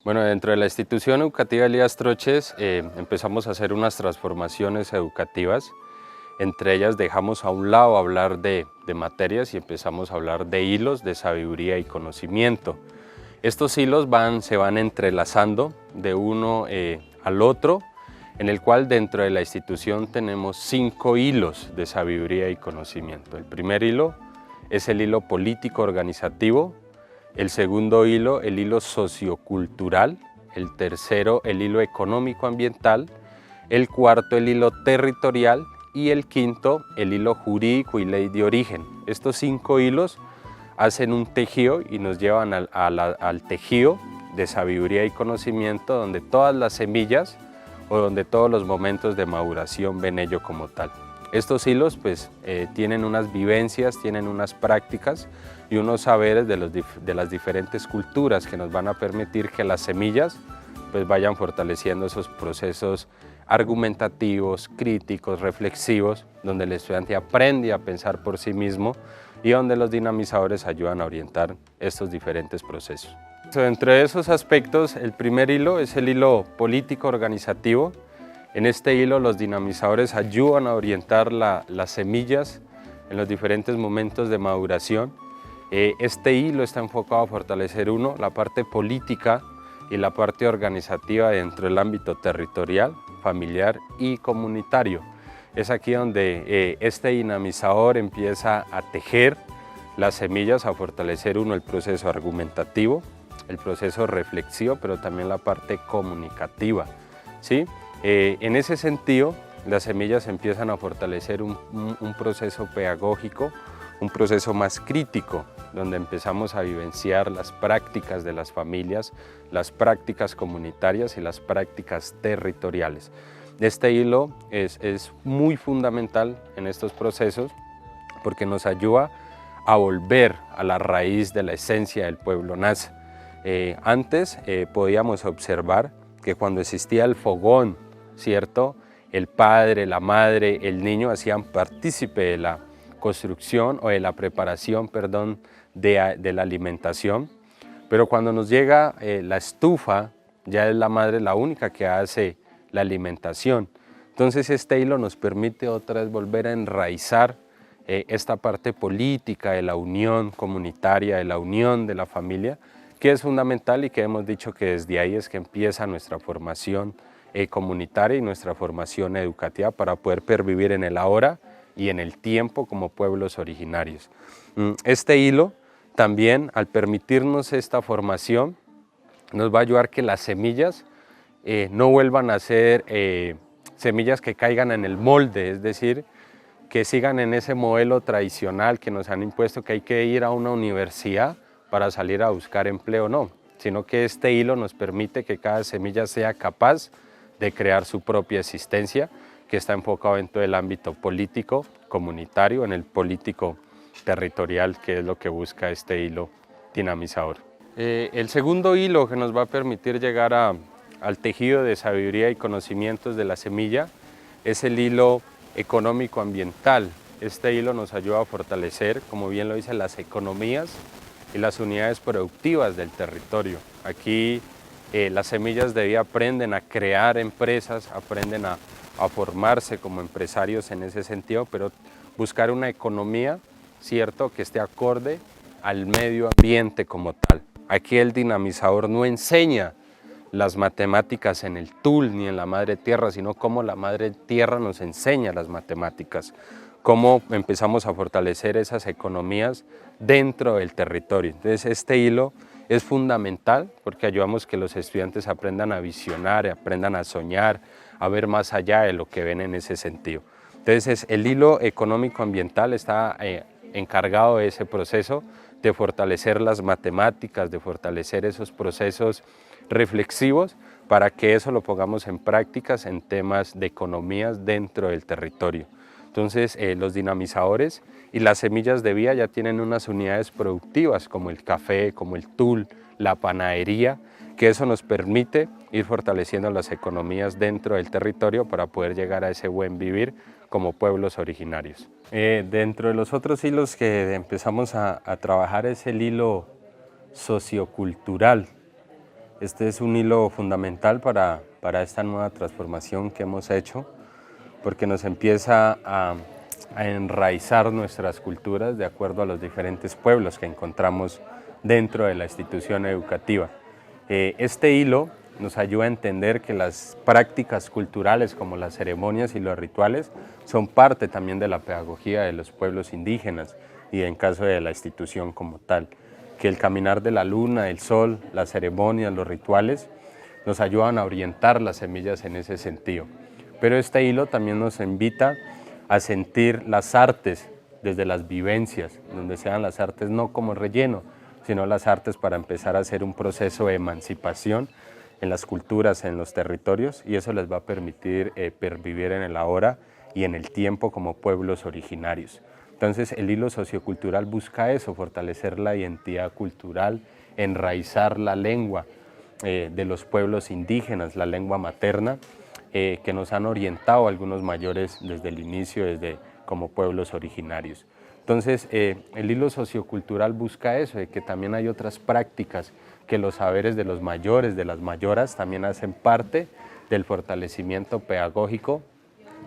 Bueno, dentro de la institución educativa Elías Troches empezamos a hacer unas transformaciones educativas. Entre ellas dejamos a un lado hablar de materias y empezamos a hablar de hilos de sabiduría y conocimiento. Estos hilos se van entrelazando de uno al otro, en el cual dentro de la institución tenemos 5 hilos de sabiduría y conocimiento. El primer hilo es el hilo político organizativo, el segundo hilo, el hilo sociocultural, el tercero, el hilo económico-ambiental, el cuarto, el hilo territorial y el quinto, el hilo jurídico y ley de origen. Estos 5 hilos hacen un tejido y nos llevan al tejido de sabiduría y conocimiento donde todas las semillas o donde todos los momentos de maduración ven ello como tal. Estos hilos tienen unas vivencias, tienen unas prácticas y unos saberes de las diferentes culturas que nos van a permitir que las semillas vayan fortaleciendo esos procesos argumentativos, críticos, reflexivos, donde el estudiante aprende a pensar por sí mismo y donde los dinamizadores ayudan a orientar estos diferentes procesos. Entre esos aspectos, el primer hilo es el hilo político-organizativo. En este hilo los dinamizadores ayudan a orientar las semillas en los diferentes momentos de maduración. Este hilo está enfocado a fortalecer la parte política y la parte organizativa dentro del ámbito territorial, familiar y comunitario. Es aquí donde este dinamizador empieza a tejer las semillas, a fortalecer el proceso argumentativo, el proceso reflexivo, pero también la parte comunicativa, ¿sí? En ese sentido, las semillas empiezan a fortalecer un proceso pedagógico, un proceso más crítico, donde empezamos a vivenciar las prácticas de las familias, las prácticas comunitarias y las prácticas territoriales. Este hilo es muy fundamental en estos procesos porque nos ayuda a volver a la raíz de la esencia del pueblo nasa. Antes podíamos observar que cuando existía el fogón, ¿cierto? El padre, la madre, el niño hacían partícipe de la construcción o de la preparación, perdón, de la alimentación, pero cuando nos llega la estufa, ya es la madre la única que hace la alimentación. Entonces este hilo nos permite otra vez volver a enraizar esta parte política de la unión comunitaria, de la unión de la familia, que es fundamental y que hemos dicho que desde ahí es que empieza nuestra formación comunitaria y nuestra formación educativa para poder pervivir en el ahora y en el tiempo como pueblos originarios. Este hilo también, al permitirnos esta formación, nos va a ayudar que las semillas no vuelvan a ser semillas que caigan en el molde, es decir, que sigan en ese modelo tradicional que nos han impuesto que hay que ir a una universidad para salir a buscar empleo, no, sino que este hilo nos permite que cada semilla sea capaz de crear su propia existencia, que está enfocado en todo el ámbito político, comunitario, en el político territorial, que es lo que busca este hilo dinamizador. El segundo hilo que nos va a permitir llegar al tejido de sabiduría y conocimientos de la semilla es el hilo económico-ambiental. Este hilo nos ayuda a fortalecer, como bien lo dicen, las economías y las unidades productivas del territorio. Aquí las semillas de vida aprenden a crear empresas, aprenden a formarse como empresarios en ese sentido, pero buscar una economía, ¿cierto?, que esté acorde al medio ambiente como tal. Aquí el dinamizador no enseña las matemáticas en el TUL ni en la madre tierra, sino cómo la madre tierra nos enseña las matemáticas, cómo empezamos a fortalecer esas economías dentro del territorio. Entonces este hilo es fundamental porque ayudamos que los estudiantes aprendan a visionar, aprendan a soñar, a ver más allá de lo que ven en ese sentido. Entonces el hilo económico-ambiental está encargado de ese proceso de fortalecer las matemáticas, de fortalecer esos procesos reflexivos para que eso lo pongamos en prácticas en temas de economías dentro del territorio. Entonces los dinamizadores y las semillas de vida ya tienen unas unidades productivas como el café, como el tul, la panadería, que eso nos permite ir fortaleciendo las economías dentro del territorio para poder llegar a ese buen vivir como pueblos originarios. Dentro de los otros hilos que empezamos a trabajar es el hilo sociocultural. Este es un hilo fundamental para esta nueva transformación que hemos hecho, porque nos empieza a enraizar nuestras culturas de acuerdo a los diferentes pueblos que encontramos dentro de la institución educativa. Este hilo nos ayuda a entender que las prácticas culturales como las ceremonias y los rituales son parte también de la pedagogía de los pueblos indígenas y en caso de la institución como tal. Que el caminar de la luna, el sol, las ceremonias, los rituales nos ayudan a orientar las semillas en ese sentido. Pero este hilo también nos invita a sentir las artes desde las vivencias, donde sean las artes no como relleno, sino las artes para empezar a hacer un proceso de emancipación en las culturas, en los territorios, y eso les va a permitir pervivir en el ahora y en el tiempo como pueblos originarios. Entonces el hilo sociocultural busca eso, fortalecer la identidad cultural, enraizar la lengua de los pueblos indígenas, la lengua materna, que nos han orientado algunos mayores desde el inicio, como pueblos originarios. Entonces, el hilo sociocultural busca eso, de que también hay otras prácticas, que los saberes de los mayores, de las mayoras, también hacen parte del fortalecimiento pedagógico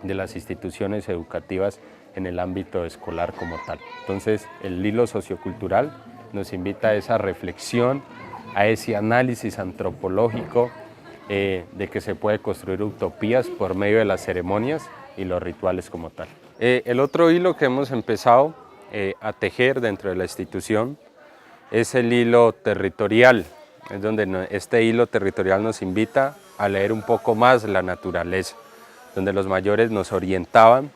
de las instituciones educativas en el ámbito escolar como tal. Entonces, el hilo sociocultural nos invita a esa reflexión, a ese análisis antropológico de que se puede construir utopías por medio de las ceremonias y los rituales como tal. El otro hilo que hemos empezado a tejer dentro de la institución es el hilo territorial, es donde este hilo territorial nos invita a leer un poco más la naturaleza, donde los mayores nos orientaban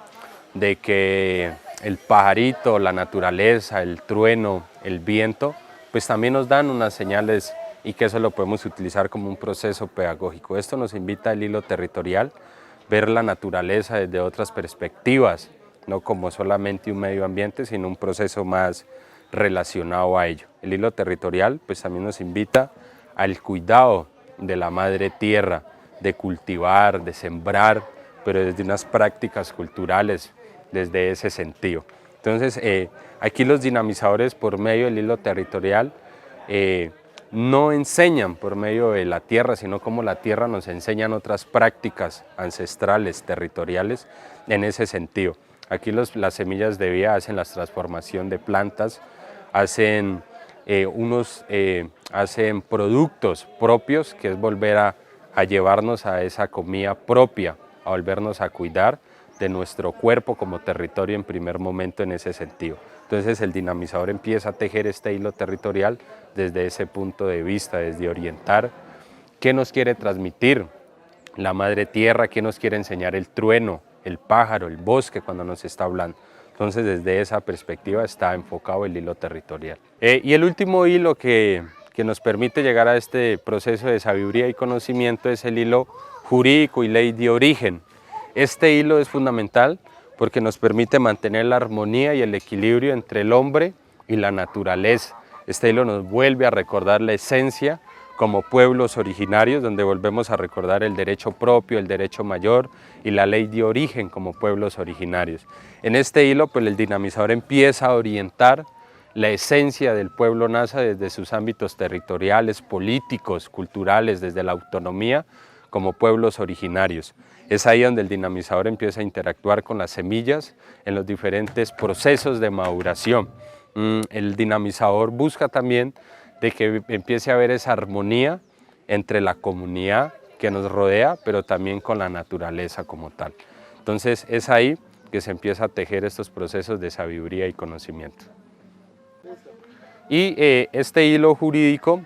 de que el pajarito, la naturaleza, el trueno, el viento, pues también nos dan unas señales y que eso lo podemos utilizar como un proceso pedagógico. Esto nos invita al hilo territorial, ver la naturaleza desde otras perspectivas, no como solamente un medio ambiente, sino un proceso más relacionado a ello. El hilo territorial pues también nos invita al cuidado de la madre tierra, de cultivar, de sembrar, pero desde unas prácticas culturales, desde ese sentido. Entonces, aquí los dinamizadores por medio del hilo territorial no enseñan por medio de la tierra, sino como la tierra nos enseñan otras prácticas ancestrales, territoriales, en ese sentido. Aquí las semillas de vida hacen la transformación de plantas, hacen productos propios, que es volver a llevarnos a esa comida propia, a volvernos a cuidar de nuestro cuerpo como territorio en primer momento en ese sentido. Entonces el dinamizador empieza a tejer este hilo territorial desde ese punto de vista, desde orientar qué nos quiere transmitir la madre tierra, qué nos quiere enseñar el trueno, el pájaro, el bosque cuando nos está hablando. Entonces desde esa perspectiva está enfocado el hilo territorial. Y el último hilo que nos permite llegar a este proceso de sabiduría y conocimiento es el hilo jurídico y ley de origen. Este hilo es fundamental porque nos permite mantener la armonía y el equilibrio entre el hombre y la naturaleza. Este hilo nos vuelve a recordar la esencia como pueblos originarios, donde volvemos a recordar el derecho propio, el derecho mayor y la ley de origen como pueblos originarios. En este hilo, pues el dinamizador empieza a orientar la esencia del pueblo nasa desde sus ámbitos territoriales, políticos, culturales, desde la autonomía como pueblos originarios. Es ahí donde el dinamizador empieza a interactuar con las semillas en los diferentes procesos de maduración. El dinamizador busca también de que empiece a haber esa armonía entre la comunidad que nos rodea, pero también con la naturaleza como tal. Entonces es ahí que se empieza a tejer estos procesos de sabiduría y conocimiento. Y este hilo jurídico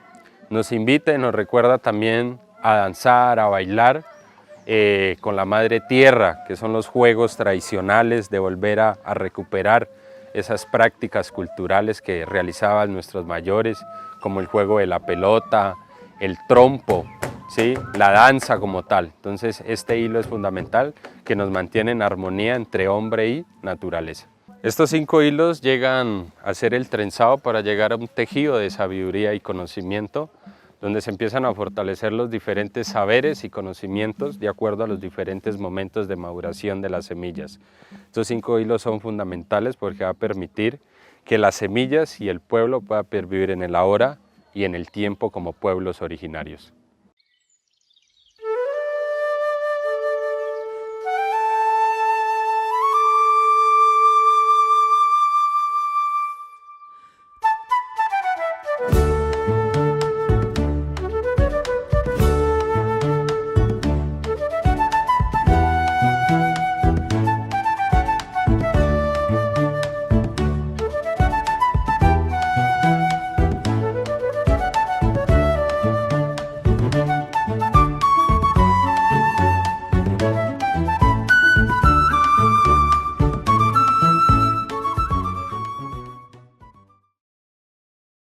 nos invita y nos recuerda también a danzar, a bailar con la madre tierra, que son los juegos tradicionales de volver a recuperar esas prácticas culturales que realizaban nuestros mayores, como el juego de la pelota, el trompo, ¿sí? La danza como tal. Entonces este hilo es fundamental, que nos mantiene en armonía entre hombre y naturaleza. Estos 5 hilos llegan a ser el trenzado para llegar a un tejido de sabiduría y conocimiento, donde se empiezan a fortalecer los diferentes saberes y conocimientos de acuerdo a los diferentes momentos de maduración de las semillas. Estos 5 hilos son fundamentales porque va a permitir que las semillas y el pueblo puedan pervivir en el ahora y en el tiempo como pueblos originarios.